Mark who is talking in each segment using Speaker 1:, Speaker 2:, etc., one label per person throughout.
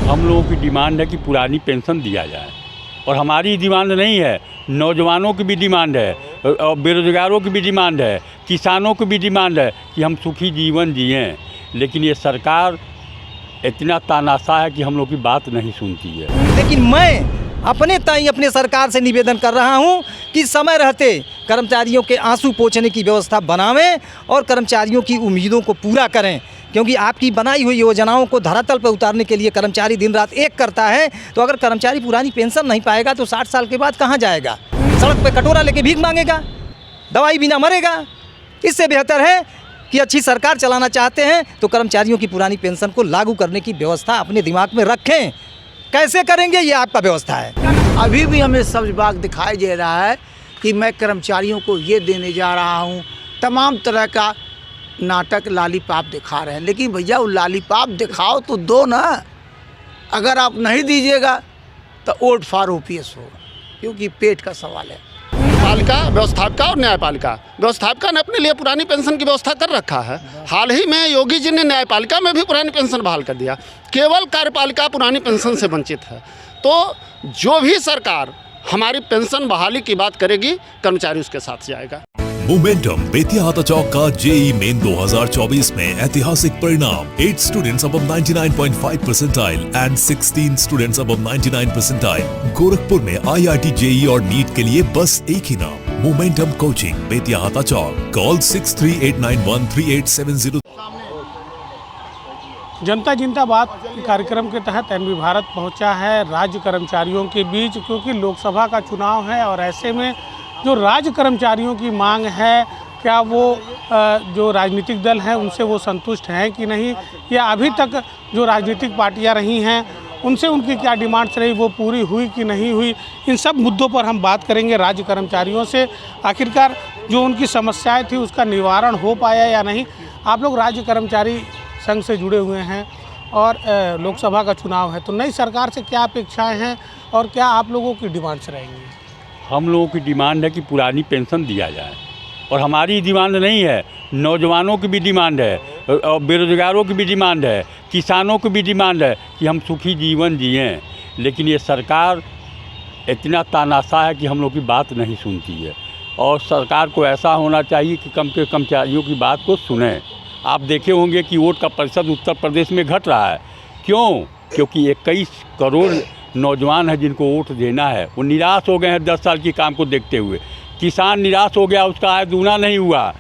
Speaker 1: हम लोगों की डिमांड है कि पुरानी पेंशन दिया जाए, और हमारी डिमांड नहीं है, नौजवानों की भी डिमांड है, और बेरोजगारों की भी डिमांड है, किसानों की भी डिमांड है कि हम सुखी जीवन जिएं। लेकिन ये सरकार इतना तानाशाह है कि हम लोग की बात नहीं सुनती है।
Speaker 2: लेकिन मैं अपने ताई अपने सरकार से निवेदन कर रहा हूं कि समय रहते कर्मचारियों के आंसू पोंछने की व्यवस्था बनावें और कर्मचारियों की उम्मीदों को पूरा करें, क्योंकि आपकी बनाई हुई योजनाओं को धरातल पर उतारने के लिए कर्मचारी दिन रात एक करता है। तो अगर कर्मचारी पुरानी पेंशन नहीं पाएगा तो 60 साल के बाद कहाँ जाएगा? सड़क पर कटोरा लेके भीख मांगेगा, दवाई बिना मरेगा। इससे बेहतर है कि अच्छी सरकार चलाना चाहते हैं तो कर्मचारियों की पुरानी पेंशन को लागू करने की व्यवस्था अपने दिमाग में रखें। कैसे करेंगे ये आपका व्यवस्था है।
Speaker 3: अभी भी हमें सब बाग दिखाई दे रहा है कि मैं कर्मचारियों को ये देने जा रहा हूँ, तमाम तरह का नाटक लॉलीपॉप दिखा रहे हैं। लेकिन भैया वो लॉलीपॉप दिखाओ तो दो ना, अगर आप नहीं दीजिएगा तो वोट फॉर ओपीएस होगा, क्योंकि पेट का सवाल है।
Speaker 4: पालिका व्यवस्थापिका और न्यायपालिका व्यवस्थापिका ने अपने लिए पुरानी पेंशन की व्यवस्था कर रखा है। हाल ही में योगी जी ने न्यायपालिका में भी पुरानी पेंशन बहाल कर दिया। केवल कार्यपालिका पुरानी पेंशन से वंचित है। तो जो भी सरकार हमारी पेंशन बहाली की बात करेगी, कर्मचारी उसके साथ जाएगा।
Speaker 5: मोमेंटम बेतिया हाथा चौक का जेई मेन 2024 में ऐतिहासिक परिणाम। 8 students above 99.5 percentile and 16 students above 99 percentile। Gorakhpur में IIT जेई और नीट के लिए बस एक ही नाम, मोमेंटम कोचिंग, बेतिया हाथा चौक। कॉल 6389138770।
Speaker 6: जनता जिंदाबाद कार्यक्रम के तहत एनबी भारत पहुंचा है राज्य कर्मचारियों के बीच, क्योंकि लोकसभा का चुनाव है और ऐसे में जो राज्य कर्मचारियों की मांग है, क्या वो जो राजनीतिक दल हैं उनसे वो संतुष्ट हैं कि नहीं, या अभी तक जो राजनीतिक पार्टियां रही हैं उनसे उनकी क्या डिमांड्स रही वो पूरी हुई कि नहीं हुई। इन सब मुद्दों पर हम बात करेंगे राज्य कर्मचारियों से। आखिरकार जो उनकी समस्याएं थी उसका निवारण हो पाया या नहीं। आप लोग राज्य कर्मचारी संघ से जुड़े हुए हैं और लोकसभा का चुनाव है, तो नई सरकार से क्या अपेक्षाएँ हैं और क्या आप लोगों की डिमांड्स रहेंगी?
Speaker 1: हम लोगों की डिमांड है कि पुरानी पेंशन दिया जाए, और हमारी डिमांड नहीं है, नौजवानों की भी डिमांड है, और बेरोजगारों की भी डिमांड है, किसानों की भी डिमांड है कि हम सुखी जीवन जिएं। लेकिन ये सरकार इतना तानाशाह है कि हम लोग की बात नहीं सुनती है, और सरकार को ऐसा होना चाहिए कि कम के कर्मचारियों की बात को सुने। आप देखे होंगे कि वोट का प्रतिशत उत्तर प्रदेश में घट रहा है। क्यों? क्योंकि 21 करोड़ नौजवान हैं जिनको वोट देना है, वो निराश हो गए हैं 10 साल की काम को देखते हुए। किसान निराश हो गया, उसका आय दूना नहीं हुआ,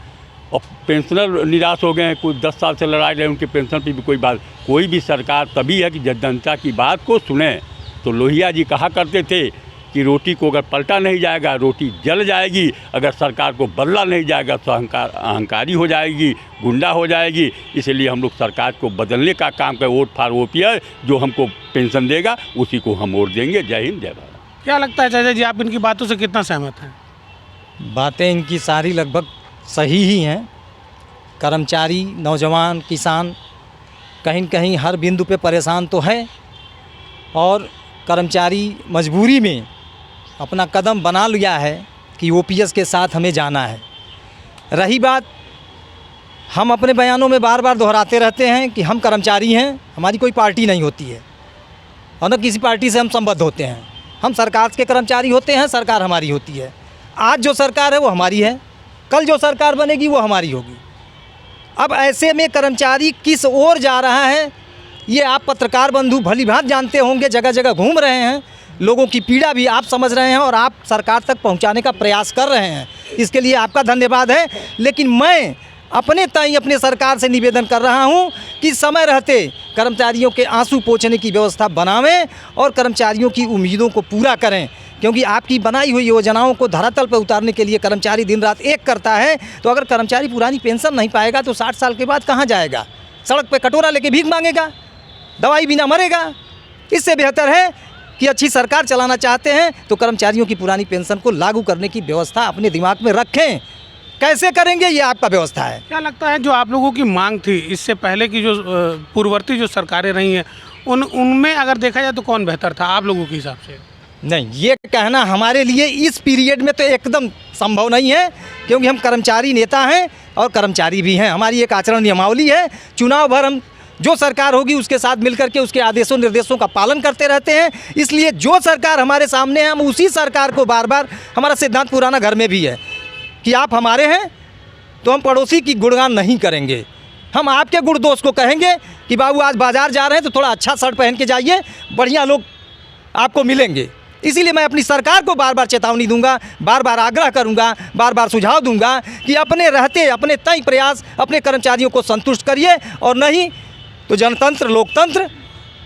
Speaker 1: और पेंशनर निराश हो गए हैं, कोई 10 साल से लड़ाई रहे, उनके पेंशन पे भी कोई बात। कोई भी सरकार तभी है कि जनता की बात को सुने। तो लोहिया जी कहा करते थे कि रोटी को अगर पलटा नहीं जाएगा रोटी जल जाएगी, अगर सरकार को बदला नहीं जाएगा तो अहंकारी हो जाएगी, गुंडा हो जाएगी। इसलिए हम लोग सरकार को बदलने का काम करें। वोट फॉर ओपीएस, जो हमको पेंशन देगा उसी को हम वोट देंगे। जय हिंद, जय भारत।
Speaker 6: क्या लगता है चाचा जी, आप इनकी बातों से कितना सहमत हैं?
Speaker 2: बातें इनकी सारी लगभग सही ही हैं। कर्मचारी, नौजवान, किसान कहीं न कहीं हर बिंदु पे परेशान तो है, और कर्मचारी मजबूरी में अपना कदम बना लिया है कि ओपीएस के साथ हमें जाना है। रही बात, हम अपने बयानों में बार बार दोहराते रहते हैं कि हम कर्मचारी हैं, हमारी कोई पार्टी नहीं होती है और न किसी पार्टी से हम संबद्ध होते हैं। हम सरकार के कर्मचारी होते हैं, सरकार हमारी होती है। आज जो सरकार है वो हमारी है, कल जो सरकार बनेगी वो हमारी होगी। अब ऐसे में कर्मचारी किस ओर जा रहा है ये आप पत्रकार बंधु भली भांति जानते होंगे। जगह जगह घूम रहे हैं, लोगों की पीड़ा भी आप समझ रहे हैं और आप सरकार तक पहुंचाने का प्रयास कर रहे हैं। इसके लिए आपका धन्यवाद है। लेकिन मैं अपने ताई अपने सरकार से निवेदन कर रहा हूं कि समय रहते कर्मचारियों के आंसू पोंछने की व्यवस्था बनावें और कर्मचारियों की उम्मीदों को पूरा करें, क्योंकि आपकी बनाई हुई योजनाओं को धरातल पर उतारने के लिए कर्मचारी दिन रात एक करता है। तो अगर कर्मचारी पुरानी पेंशन नहीं पाएगा तो 60 साल के बाद कहाँ जाएगा? सड़क पर कटोरा लेके भीख मांगेगा, दवाई बिना मरेगा। इससे बेहतर है कि अच्छी सरकार चलाना चाहते हैं तो कर्मचारियों की पुरानी पेंशन को लागू करने की व्यवस्था अपने दिमाग में रखें। कैसे करेंगे ये आपका व्यवस्था है।
Speaker 6: क्या लगता है जो आप लोगों की मांग थी इससे पहले की जो पूर्ववर्ती जो सरकारें रही हैं उनमें अगर देखा जाए तो कौन बेहतर था आप लोगों के हिसाब से?
Speaker 2: नहीं, ये कहना हमारे लिए इस पीरियड में तो एकदम संभव नहीं है, क्योंकि हम कर्मचारी नेता हैं और कर्मचारी भी हैं। हमारी एक आचरण नियमावली है, चुनाव भर हम जो सरकार होगी उसके साथ मिलकर के उसके आदेशों निर्देशों का पालन करते रहते हैं। इसलिए जो सरकार हमारे सामने है, हम उसी सरकार को बार बार, हमारा सिद्धांत पुराना घर में भी है कि आप हमारे हैं तो हम पड़ोसी की गुणगान नहीं करेंगे। हम आपके गुण दोष को कहेंगे कि बाबू आज बाज़ार जा रहे हैं तो थोड़ा अच्छा शर्ट पहन के जाइए, बढ़िया लोग आपको मिलेंगे। इसीलिए मैं अपनी सरकार को बार बार चेतावनी दूंगा, बार बार आग्रह करूंगा, बार बार सुझाव दूंगा कि अपने रहते अपने तय प्रयास अपने कर्मचारियों को संतुष्ट करिए, और नहीं तो जनतंत्र लोकतंत्र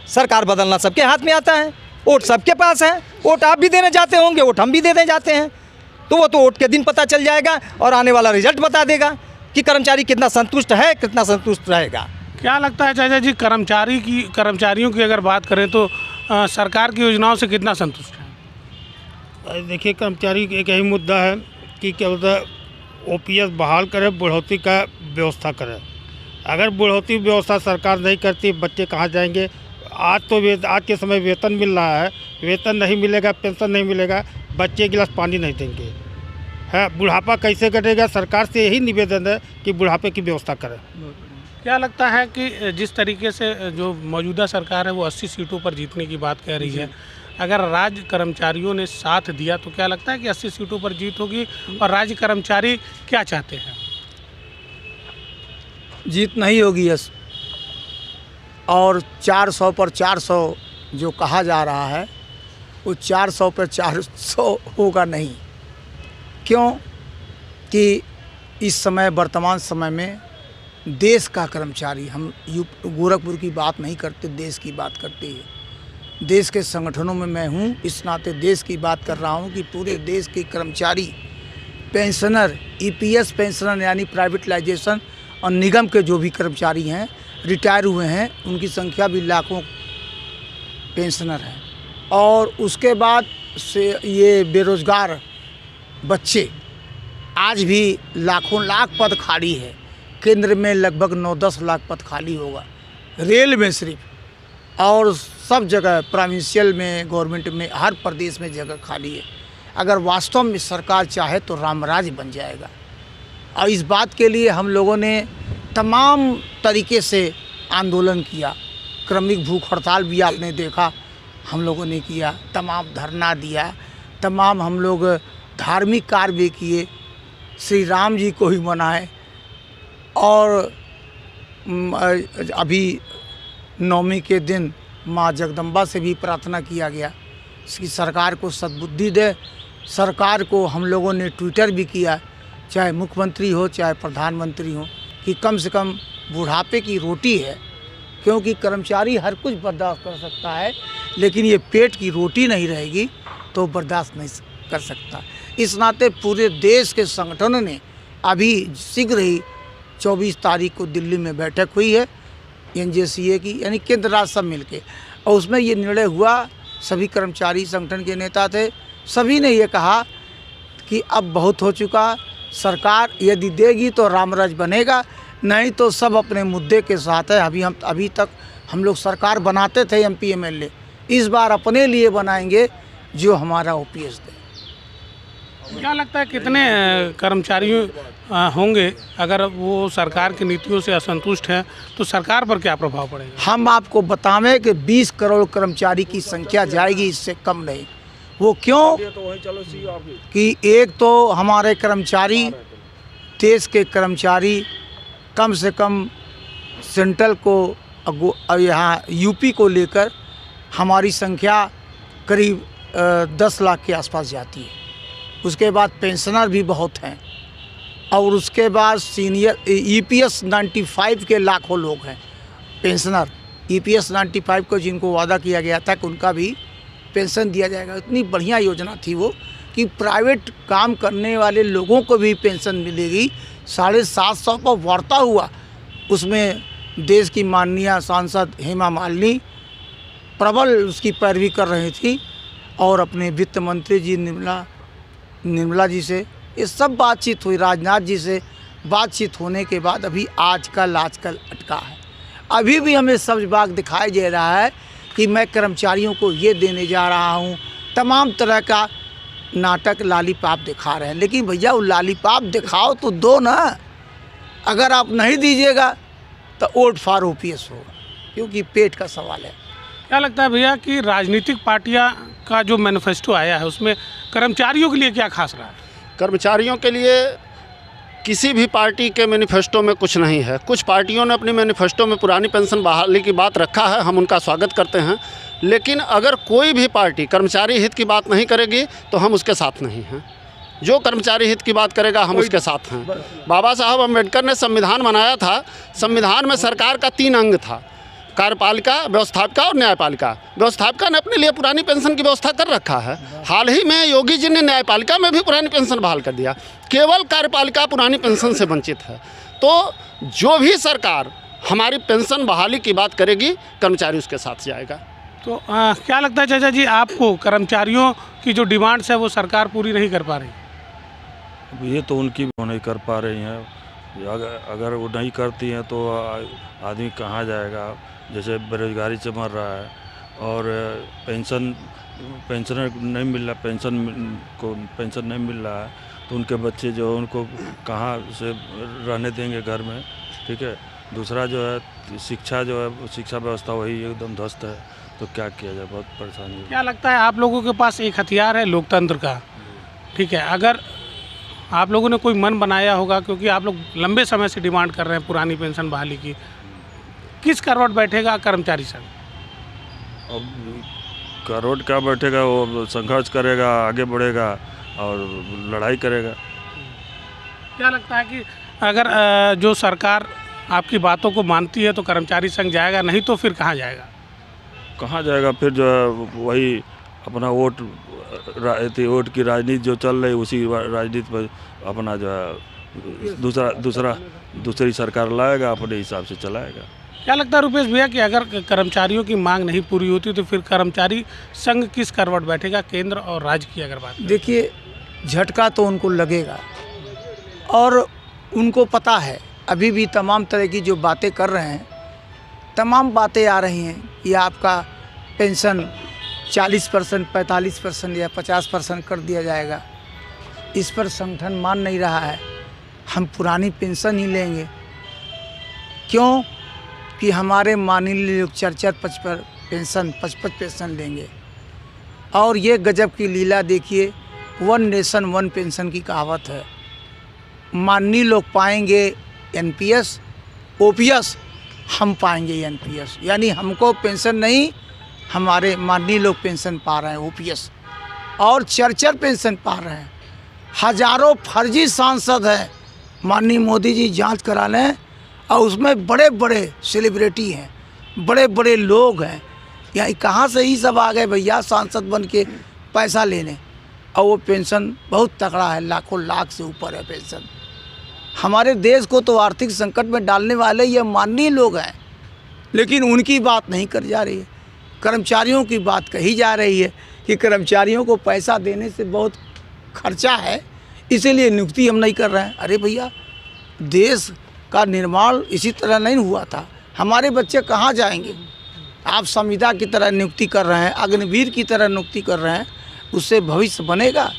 Speaker 2: सरकार बदलना सबके हाथ में आता है। वोट सबके पास है, वोट आप भी देने जाते होंगे, वोट हम भी देने जाते हैं, तो वो तो वोट के दिन पता चल जाएगा और आने वाला रिजल्ट बता देगा कि कर्मचारी कितना संतुष्ट है, कितना संतुष्ट रहेगा।
Speaker 6: क्या लगता है चाचा जी, कर्मचारियों की अगर बात करें तो सरकार की योजनाओं से कितना संतुष्ट है?
Speaker 7: देखिए, कर्मचारी एक यही मुद्दा है कि क्या होता है, ओपीएस बहाल करे, बढ़ोतरी का व्यवस्था करे। अगर बढ़ोतरी व्यवस्था सरकार नहीं करती, बच्चे कहाँ जाएंगे? आज के समय वेतन मिल रहा है, वेतन नहीं मिलेगा, पेंशन नहीं मिलेगा, बच्चे एक गिलास पानी नहीं देंगे, है बुढ़ापा कैसे कटेगा? सरकार से यही निवेदन है कि बुढ़ापे की व्यवस्था करें।
Speaker 6: क्या लगता है कि जिस तरीके से जो मौजूदा सरकार है वो 80 सीटों पर जीतने की बात कह रही है, अगर राज्य कर्मचारियों ने साथ दिया तो क्या लगता है कि 80 सीटों पर जीत होगी? और राज्य कर्मचारी क्या चाहते हैं?
Speaker 3: जीत नहीं होगी यस, और 400 पर 400 जो कहा जा रहा है वो 400 पर 400 होगा नहीं। क्यों कि इस समय वर्तमान समय में देश का कर्मचारी, हम गोरखपुर की बात नहीं करते, देश की बात करते हैं। देश के संगठनों में मैं हूँ, इस नाते देश की बात कर रहा हूँ कि पूरे देश के कर्मचारी, पेंशनर, ईपीएस पेंशनर यानी प्राइवेटाइजेशन और निगम के जो भी कर्मचारी हैं, रिटायर हुए हैं, उनकी संख्या भी लाखों पेंशनर हैं। और उसके बाद से ये बेरोज़गार बच्चे, आज भी लाखों लाख पद खाली है। केंद्र में लगभग 9-10 लाख पद खाली होगा, रेल में सिर्फ, और सब जगह प्रोविंशियल में, गवर्नमेंट में, हर प्रदेश में जगह खाली है। अगर वास्तव में सरकार चाहे तो रामराज बन जाएगा। और इस बात के लिए हम लोगों ने तमाम तरीके से आंदोलन किया। क्रमिक भूख हड़ताल भी आपने देखा हम लोगों ने किया, तमाम धरना दिया, तमाम हम लोग धार्मिक कार्य भी किए, श्री राम जी को ही मनाए। और अभी नवमी के दिन माँ जगदम्बा से भी प्रार्थना किया गया कि सरकार को सद्बुद्धि दे। सरकार को हम लोगों ने ट्विटर भी किया, चाहे मुख्यमंत्री हो चाहे प्रधानमंत्री हो, कि कम से कम बुढ़ापे की रोटी है, क्योंकि कर्मचारी हर कुछ बर्दाश्त कर सकता है, लेकिन ये पेट की रोटी नहीं रहेगी तो बर्दाश्त नहीं कर सकता। इस नाते पूरे देश के संगठनों ने अभी शीघ्र ही 24 तारीख को दिल्ली में बैठक हुई है एनजेसीए की, यानी केंद्र राज्य सब मिलके, और उसमें ये निर्णय हुआ, सभी कर्मचारी संगठन के नेता थे, सभी ने ये कहा कि अब बहुत हो चुका, सरकार यदि देगी तो रामराज बनेगा, नहीं तो सब अपने मुद्दे के साथ है। अभी तक हम लोग सरकार बनाते थे एमपी एमएलए, इस बार अपने लिए बनाएंगे जो हमारा ओपीएस दे।
Speaker 6: क्या लगता है कितने कर्मचारी होंगे अगर वो सरकार की नीतियों से असंतुष्ट हैं तो सरकार पर क्या प्रभाव पड़ेगा?
Speaker 3: हम आपको बतावें कि 20 करोड़ कर्मचारी की संख्या जाएगी, इससे कम नहीं। वो क्यों कि एक तो हमारे कर्मचारी, देश के कर्मचारी कम से कम सेंट्रल को यहाँ यूपी को लेकर हमारी संख्या करीब 10 लाख के आसपास जाती है। उसके बाद पेंशनर भी बहुत हैं, और उसके बाद सीनियर ईपीएस 95 के लाखों लोग हैं पेंशनर। ईपीएस 95 को जिनको वादा किया गया था कि उनका भी पेंशन दिया जाएगा, इतनी बढ़िया योजना थी वो कि प्राइवेट काम करने वाले लोगों को भी पेंशन मिलेगी। 750 पर वार्ता हुआ, उसमें देश की माननीय सांसद हेमा मालिनी प्रबल उसकी पैरवी कर रही थी, और अपने वित्त मंत्री जी निर्मला जी से ये सब बातचीत हुई, राजनाथ जी से बातचीत होने के बाद अभी आजकल अटका है। अभी भी हमें सब्ज बाग दिखाई दे रहा है कि मैं कर्मचारियों को ये देने जा रहा हूँ, तमाम तरह का नाटक लालीपाप दिखा रहे हैं। लेकिन भैया वो लालीपाप दिखाओ तो दो ना, अगर आप नहीं दीजिएगा तो वोट फॉर ओपीएस होगा। क्योंकि पेट का सवाल है।
Speaker 6: क्या लगता है भैया कि राजनीतिक पार्टियां का जो मैनिफेस्टो आया है उसमें कर्मचारियों के लिए क्या खास रहा है?
Speaker 4: कर्मचारियों के लिए किसी भी पार्टी के मैनिफेस्टो में कुछ नहीं है। कुछ पार्टियों ने अपनी मैनिफेस्टो में पुरानी पेंशन बहाली की बात रखा है, हम उनका स्वागत करते हैं, लेकिन अगर कोई भी पार्टी कर्मचारी हित की बात नहीं करेगी तो हम उसके साथ नहीं हैं। जो कर्मचारी हित की बात करेगा हम उसके साथ हैं। बाबा साहब अम्बेडकर ने संविधान बनाया था, संविधान में सरकार का 3 अंग था, कार्यपालिका, व्यवस्थापिका और न्यायपालिका। व्यवस्थापिका ने अपने लिए पुरानी पेंशन की व्यवस्था कर रखा है। हाल ही में योगी जी ने न्यायपालिका में भी पुरानी पेंशन बहाल कर दिया। केवल कार्यपालिका पुरानी पेंशन से वंचित है। तो जो भी सरकार हमारी पेंशन बहाली की बात करेगी, कर्मचारी उसके साथ जाएगा।
Speaker 6: तो क्या लगता है चाचा जी आपको, कर्मचारियों की जो डिमांड्स है वो सरकार पूरी नहीं कर पा रही?
Speaker 8: ये तो उनकी वो नहीं कर पा रही हैं। अगर वो नहीं करती हैं तो आदमी कहाँ जाएगा? जैसे बेरोजगारी से मर रहा है और पेंशन नहीं मिल रहा, पेंशन नहीं मिल रहा है, तो उनके बच्चे जो उनको कहाँ से रहने देंगे घर में? ठीक है। दूसरा जो है शिक्षा शिक्षा व्यवस्था वही एकदम ध्वस्त है, तो क्या किया जाए? बहुत परेशानी है।
Speaker 6: क्या लगता है आप लोगों के पास एक हथियार है लोकतंत्र का, ठीक है, अगर आप लोगों ने कोई मन बनाया होगा, क्योंकि आप लोग लंबे समय से डिमांड कर रहे हैं पुरानी पेंशन बहाली की, किस करवट बैठेगा कर्मचारी संघ?
Speaker 8: अब करवट क्या बैठेगा? वो संघर्ष करेगा, आगे बढ़ेगा और लड़ाई करेगा।
Speaker 6: क्या लगता है कि अगर जो सरकार आपकी बातों को मानती है तो कर्मचारी संघ जाएगा, नहीं तो फिर कहाँ जाएगा?
Speaker 8: कहाँ जाएगा? फिर जो है वही अपना वोट की राजनीति जो चल रही उसी राजनीति पर अपना जो है दूसरी सरकार लाएगा, अपने हिसाब से चलाएगा।
Speaker 6: क्या लगता है रुपेश भैया कि अगर कर्मचारियों की मांग नहीं पूरी होती तो फिर कर्मचारी संघ किस करवट बैठेगा, केंद्र और राज्य की अगर बात करें?
Speaker 3: देखिए, झटका तो उनको लगेगा और उनको पता है, अभी भी तमाम तरह की जो बातें कर रहे हैं, तमाम बातें आ रही हैं कि आपका पेंशन 40%, 45% या 50% कर दिया जाएगा। इस पर संगठन मान नहीं रहा है। हम पुरानी पेंशन ही लेंगे। क्यों? कि हमारे माननीय लोग 4-4 पेंशन 55 पेंशन लेंगे। और ये गजब की लीला देखिए, 1 नेशन 1 पेंशन की कहावत है। माननीय लोग पाएंगे एनपीएस, ओपीएस, हम पाएंगे एनपीएस, यानी हमको पेंशन नहीं, हमारे माननीय लोग पेंशन पा रहे हैं ओपीएस, और 4-4 पेंशन पा रहे हैं। हजारों फर्जी सांसद हैं, माननीय मोदी जी जांच करा लें, और उसमें बड़े बड़े सेलिब्रिटी हैं, बड़े बड़े लोग हैं। यहाँ कहाँ से ही सब आ गए भैया सांसद बन के पैसा लेने, और वो पेंशन बहुत तगड़ा है, लाखों लाख से ऊपर है पेंशन। हमारे देश को तो आर्थिक संकट में डालने वाले ये माननीय लोग हैं, लेकिन उनकी बात नहीं कर जा रही है। कर्मचारियों की बात कही जा रही है कि कर्मचारियों को पैसा देने से बहुत खर्चा है, इसीलिए नियुक्ति हम नहीं कर रहे हैं। अरे भैया, देश का निर्माण इसी तरह नहीं हुआ था। हमारे बच्चे कहाँ जाएंगे? आप संविदा की तरह नियुक्ति कर रहे हैं, अग्निवीर की तरह नियुक्ति कर रहे हैं, उससे भविष्य बनेगा?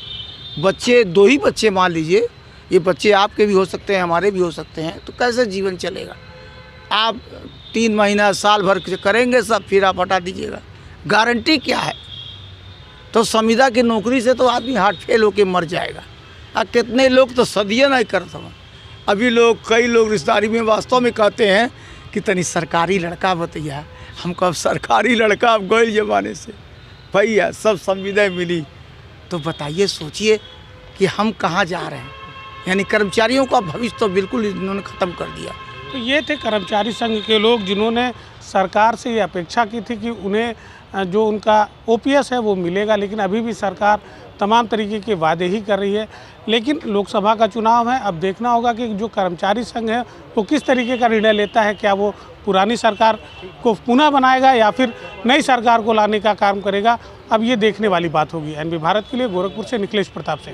Speaker 3: बच्चे 2 ही बच्चे मान लीजिए, ये बच्चे आपके भी हो सकते हैं, हमारे भी हो सकते हैं, तो कैसे जीवन चलेगा? आप 3 महीना साल भर करेंगे सब, फिर आप हटा दीजिएगा, गारंटी क्या है? तो संविदा की नौकरी से तो आदमी हार्ट फेल होकर मर जाएगा। और कितने लोग तो सदियाँ नहीं कर सकें। अभी कई लोग रिश्तेदारी में वास्तव में कहते हैं कि तनी सरकारी लड़का बतैया। हमको अब सरकारी लड़का अब गए जमाने से भैया, सब संविदा मिली, तो बताइए, सोचिए कि हम कहाँ जा रहे हैं। यानी कर्मचारियों का भविष्य तो बिल्कुल इन्होंने ख़त्म कर दिया।
Speaker 6: तो ये थे कर्मचारी संघ के लोग जिन्होंने सरकार से ये अपेक्षा की थी कि उन्हें जो उनका ओपीएस है वो मिलेगा, लेकिन अभी भी सरकार तमाम तरीके के वादे ही कर रही है। लेकिन लोकसभा का चुनाव है, अब देखना होगा कि जो कर्मचारी संघ है वो किस तरीके का निर्णय लेता है। क्या वो पुरानी सरकार को पुनः बनाएगा या फिर नई सरकार को लाने का काम करेगा? अब ये देखने वाली बात होगी। एनबी भारत के लिए गोरखपुर से निखिलेश प्रताप सिंह।